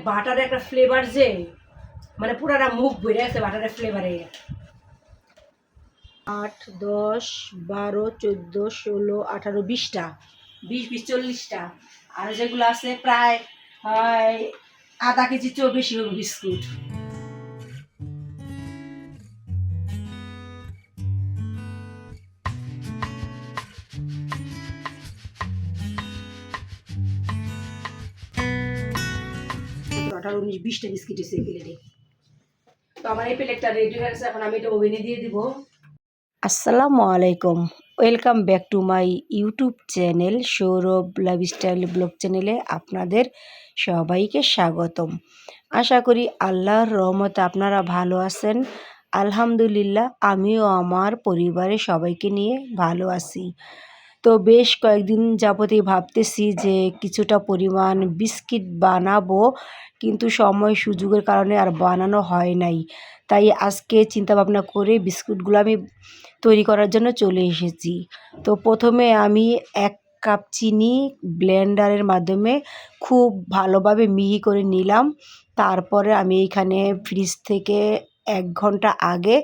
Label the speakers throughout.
Speaker 1: বাটারের একটা ফ্লেভার যে মানে পুরাটা মুখ ভরে আছে বাটারের ফ্লেভারে। 8, 10, 12, 14, 16, 18, 20টা, 20, 40টা। আর যেগুলো আছে প্রায় আধা কেজি চেয়েও বেশি হবে বিস্কুট। আঠারো 19, 20টা বিস্কিট এসে প্লেটে। তো আমার এই প্লেটটা রেডি হয়ে গেছে, এখন আমি এটা ওভেনে দিয়ে দিব। আসসালামু আলাইকুম, welcome back to my YouTube channel Sourav lifestyle blog চ্যানেলে আপনাদের সবাইকে স্বাগতম। আশা করি আল্লাহর রহমতে আপনারা ভালো আছেন। আলহামদুলিল্লাহ, আমিও আমার পরিবারের সবাইকে নিয়ে ভালো আছি। তো বেশ কয়েকদিন যাবতই ভাবতেছি যে কিছুটা পরিমাণ বিস্কিট বানাবো, কিন্তু সময় সুযোগের কারণে আর বানানো হয় নাই। তাই আজকে চিন্তাভাবনা করে বিস্কুটগুলো আমি তৈরি করার জন্য চলে এসেছি। তো প্রথমে আমি 1 কাপ চিনি ব্লেন্ডারের মাধ্যমে খুব ভালোভাবে মিহি করে নিলাম। তারপরে আমি এইখানে ফ্রিজ থেকে 1 ঘন্টা আগে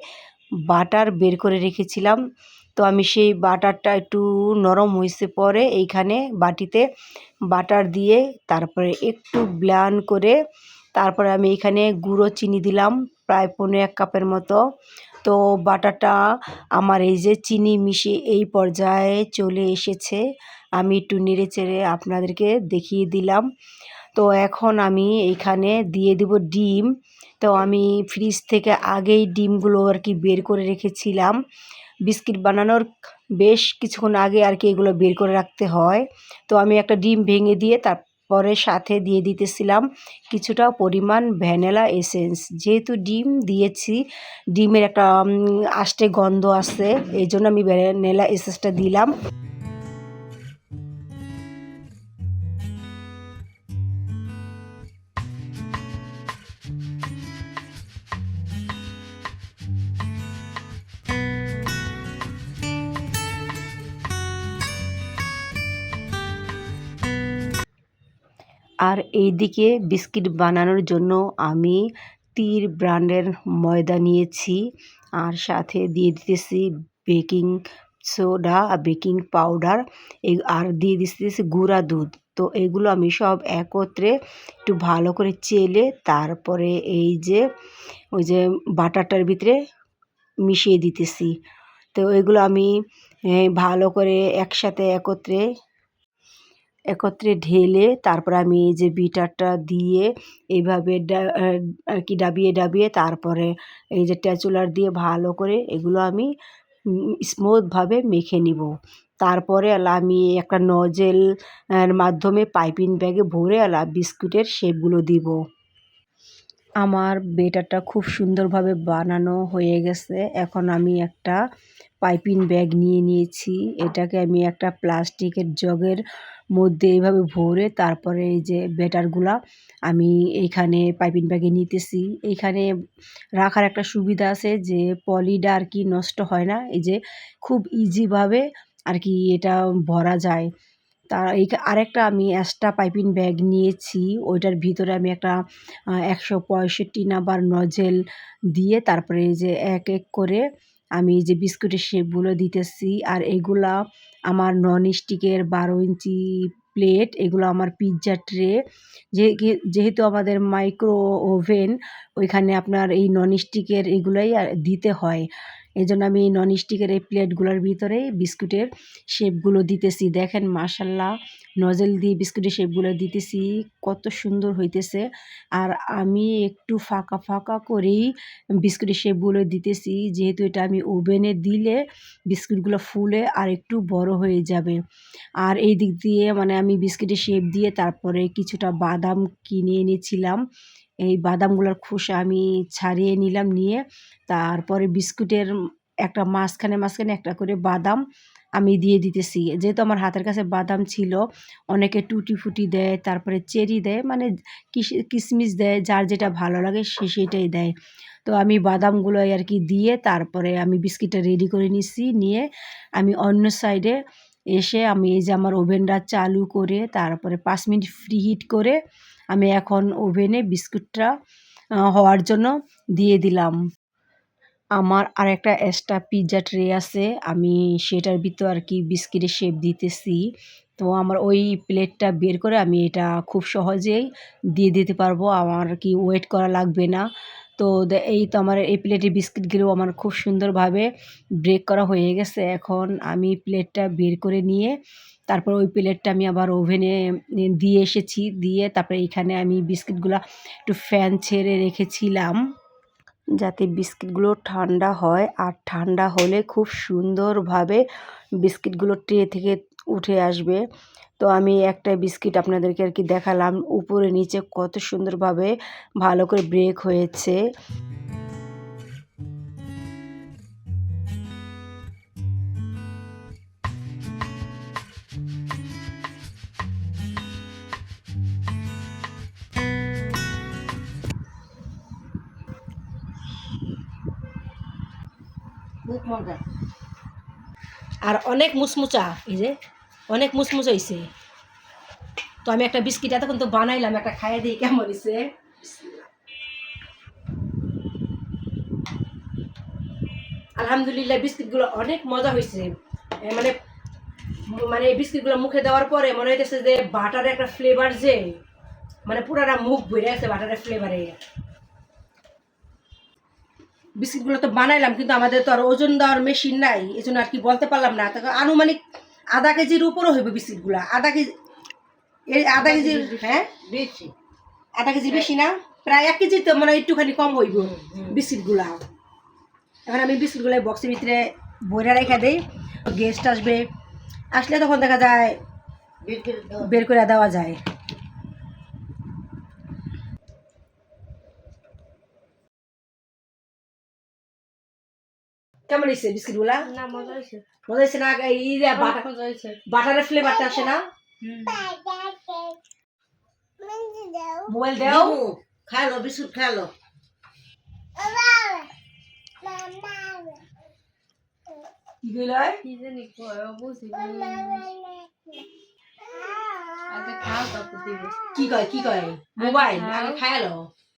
Speaker 1: বাটার বের করে রেখেছিলাম। তো আমি সেই বাটারটা একটু নরম হয়েছে পরে এইখানে বাটিতে বাটার দিয়ে তারপরে একটু ব্লেন্ড করে তারপরে আমি এইখানে গুঁড়ো চিনি দিলাম প্রায় 1 কাপের মতো। তো বাটারটা আমার এই যে চিনি মিশিয়ে এই পর্যায়ে চলে এসেছে। আমি একটু নেড়ে চেড়ে আপনাদেরকে দেখিয়ে দিলাম। তো এখন আমি এইখানে দিয়ে দিব ডিম। তো আমি ফ্রিজ থেকে আগেই ডিমগুলো আর কি বের করে রেখেছিলাম। বিস্কিট বানানোর বেশ কিছুক্ষণ আগে আর কি এগুলো বের করে রাখতে হয়। তো আমি একটা ডিম ভেঙে দিয়ে তারপরে সাথে দিয়ে দিতেছিলাম কিছুটা পরিমাণ ভ্যানিলা এসেন্স। যেহেতু ডিম দিয়েছি, ডিমের একটা আষ্টে গন্ধ আছে, এই জন্য আমি ভ্যানিলা এসেন্সটা দিলাম। আর এইদিকে বিস্কিট বানানোর জন্য আমি তীর ব্র্যান্ডের ময়দা নিয়েছি, আর সাথে দিয়ে দিতেছি বেকিং সোডা আর বেকিং পাউডার, আর দিয়ে দিতেছি গুঁড়া দুধ। তো এগুলো আমি সব একত্রে একটু ভালো করে চেলে তারপরে এই যে ওই যে বাটারটার ভিতরে মিশিয়ে দিতেছি। তো এগুলো আমি ভালো করে একসাথে একত্রে ঢেলে তারপর আমি এই যে বিটারটা দিয়ে এইভাবে আর কি ডাবিয়ে তারপরে এই যে স্প্যাচুলার দিয়ে ভালো করে এগুলো আমি স্মুথভাবে মেখে নিব। তারপরে আমি একটা নজেল মাধ্যমে পাইপিং ব্যাগে ভরে বিস্কুটের শেপগুলো দিব। আমার বেটারটা খুব সুন্দরভাবে বানানো হয়ে গেছে। এখন আমি একটা পাইপিং ব্যাগ নিয়ে নিয়েছি। এটাকে আমি একটা প্লাস্টিকের জগের মধ্যে এইভাবে ভরে তারপরে এই যে ব্যাটারগুলা আমি এইখানে পাইপিং ব্যাগে নিতেছি। এইখানে রাখার একটা সুবিধা আছে যে পলিটা আর কি নষ্ট হয় না। এই যে খুব ইজিভাবে আর কি এটা ভরা যায়। আরেকটা আমি এক্সট্রা পাইপিং ব্যাগ নিয়েছি। ওইটার ভিতরে আমি একটা ১৬৫ নাম্বার নজেল দিয়ে তারপরে এই যে এক করে আমি এই যে বিস্কুটের শেপগুলো দিতেছি। আর এগুলা আমার ননস্টিকের ১২ ইঞ্চি প্লেট, এগুলো আমার পিজ্জা ট্রে। যেহেতু আমাদের মাইক্রো ওভেন, ওইখানে আপনার এই ননস্টিকের এগুলাই দিতে হয়। এজন্য আমি এই ননস্টিকের এই প্লেটগুলোর ভিতরেই বিস্কুটের শেপগুলো দিতেছি। দেখেন মাশাআল্লাহ, নজেল দিয়ে বিস্কুটের শেপগুলো দিতেছি, কত সুন্দর হইতেছে। আর আমি একটু ফাঁকা ফাঁকা করেই বিস্কুটের শেপগুলো দিতেছি, যেহেতু এটা আমি ওভেনে দিলে বিস্কুটগুলো ফুলে আর একটু বড় হয়ে যাবে। আর এই দিক দিয়ে মানে আমি বিস্কুটের শেপ দিয়ে তারপরে কিছুটা বাদাম কিনে এনেছিলাম। এই বাদামগুলোর খোসা আমি ছাড়িয়ে নিলাম, নিয়ে তারপরে বিস্কুটের একটা মাঝখানে একটা করে বাদাম আমি দিয়ে দিতেছি। যেহেতু আমার হাতের কাছে বাদাম ছিল, অনেকে টুটি ফুটি দেয়, তারপরে চেরি দেয়, মানে কিশমিশ দেয়, যার যেটা ভালো লাগে সে সেটাই দেয়। তো আমি বাদামগুলো আর কি দিয়ে তারপরে আমি বিস্কিটটা রেডি করে নিচ্ছি। নিয়ে আমি অন্য সাইডে এসে আমি এই যে আমার ওভেনটা চালু করে তারপরে 5 মিনিট প্রিহিট করে আমি এখন ওভেনে বিস্কুটটা হওয়ার জন্য দিয়ে দিলাম। আমার আরেকটা এক্সট্রা পিজ্জা ট্রে আছে। আমি সেটার ভিতর আর কি বিস্কিটের শেপ দিতেছি। তো আমার ওই প্লেটটা বের করে আমি এটা খুব সহজেই দিয়ে দিতে পারবো। আমার আর কি ওয়েট করা লাগবে না। তো এই তো আমার এই প্লেটের বিস্কিটগুলো আমার খুব সুন্দরভাবে ব্রেক করা হয়ে গেছে। এখন আমি প্লেটটা বের করে নিয়ে তারপর ওই প্লেটটা আমি আবার ওভেনে দিয়ে এসেছি। দিয়ে তারপরে এখানে আমি বিস্কিটগুলা একটু ফ্যান ছেড়ে রেখেছিলাম। যাতে বিস্কিটগুলো ঠান্ডা হয়, আর ঠান্ডা হলে খুব সুন্দরভাবে বিস্কিটগুলো ট্রে থেকে উঠে আসবে। তো আমি একটা বিস্কিট আপনাদেরকে আর কি দেখালাম, উপরে নিচে কত সুন্দরভাবে ভালো করে ব্রেক হয়েছে। আর অনেক মুচমুচা, এই যে অনেক মুচমুচা হয়েছে। তো আমি একটা বিস্কিট এতক্ষণ তো বানাইলাম, একটা খাইয়ে দিই কেমন হয়েছে। আলহামদুলিল্লাহ বিস্কিটগুলো অনেক মজা হয়েছে। মানে মানে এই বিস্কিটগুলো মুখে দেওয়ার পরে মনে হইতেছে যে বাটারের একটা ফ্লেভার, যে মানে পুরাটা মুখ ভরে আছে বাটারের ফ্লেভারে। বিস্কিটগুলো তো বানাইলাম, কিন্তু আমাদের তো আর ওজন দেওয়ার মেশিন নাই, এই জন্য আর কি বলতে পারলাম না। আনুমানিক আধা কেজির উপরও হইবে বিস্কিটগুলো। আধা কেজি, এই আধা কেজি, হ্যাঁ বেশি, আধা কেজি বেশি না, প্রায় 1 কেজি তো মানে একটুখানি কম হইব বিস্কিটগুলা। এখন আমি বিস্কিটগুলো বক্সের ভিতরে বইরা রেখে দিই। গেস্ট আসবে, আসলে তখন দেখা যায় বের করে দেওয়া যায়। কেমন হয়েছে বিস্কিটগুলা?
Speaker 2: না মজা হয়েছে।
Speaker 1: মজা হয়েছে না? এই যে বাটারের ফ্লেভারটা আসে না? মোবাইল দাও,
Speaker 2: খালো বিস্কুট খালো।
Speaker 1: কি কইলাই?
Speaker 2: কি জানি কয় বুঝি আগে খাও তারপর দিব।
Speaker 1: কি কয় মোবাইল আগে খায়ালো।